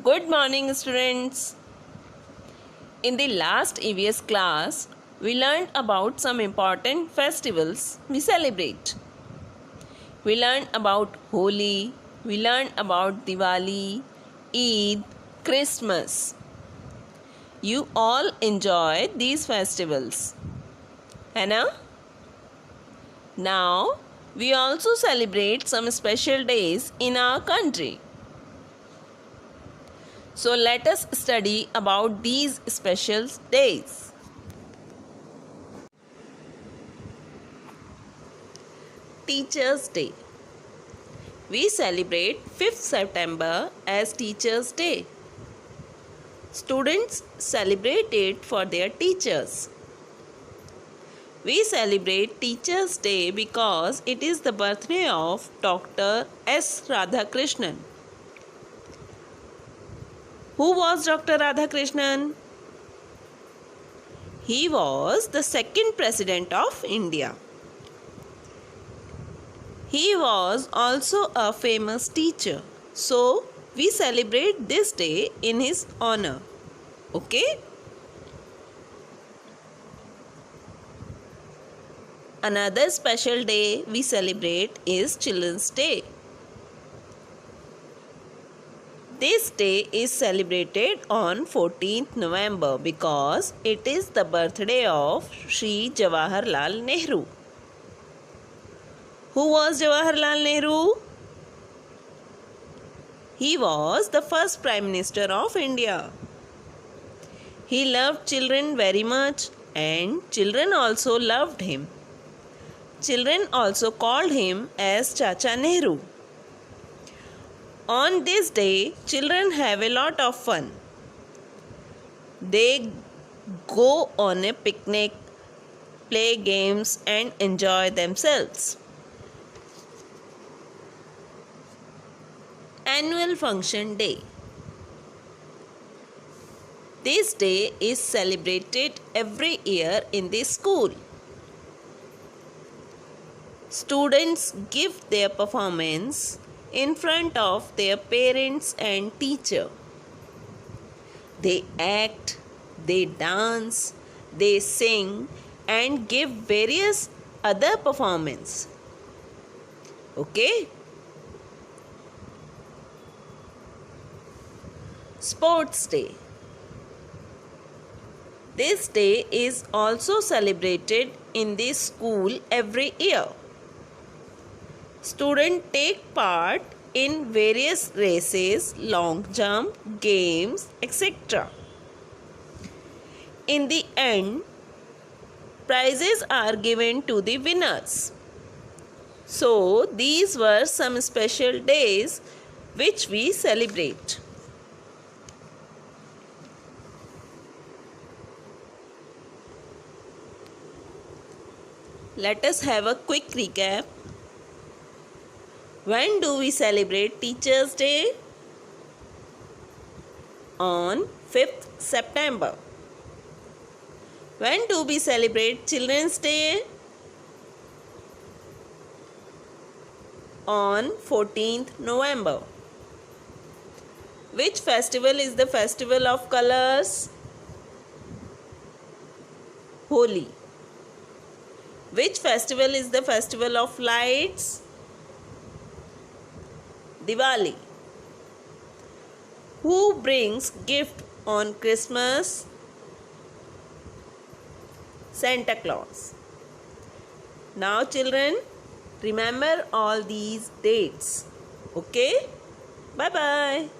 Good morning, students. In the last EVS class, we learned about some important festivals we celebrate. We learned about Holi, we learned about Diwali, Eid, Christmas. You all enjoy these festivals. Anna? Now, we also celebrate some special days in our country. So let us study about these special days. Teachers' Day. We celebrate 5th September as Teachers' Day. Students celebrate it for their teachers. We celebrate Teachers' Day because it is the birthday of Dr. S. Radhakrishnan. Who was Dr. Radhakrishnan? He was the second President of India. He was also a famous teacher. So, we celebrate this day in his honor. Okay? Another special day we celebrate is Children's Day. This day is celebrated on 14th November because it is the birthday of Shri Jawaharlal Nehru. Who was Jawaharlal Nehru? He was the first Prime Minister of India. He loved children very much and children also loved him. Children also called him as Chacha Nehru. On this day, children have a lot of fun. They go on a picnic, play games and enjoy themselves. Annual Function Day. This day is celebrated every year in the school. Students give their performance in front of their parents and teacher. They act, they dance, they sing and give various other performance. Okay? Sports Day. This day is also celebrated in the school every year. Students take part in various races, long jump, games, etc. In the end, prizes are given to the winners. So, these were some special days which we celebrate. Let us have a quick recap. When do we celebrate Teachers' Day? On 5th September. When do we celebrate Children's Day? On 14th November. Which festival is the festival of colors? Holi. Which festival is the festival of lights? Diwali. Who brings gift on Christmas? Santa Claus. Now children, remember all these dates. Okay? Bye-bye.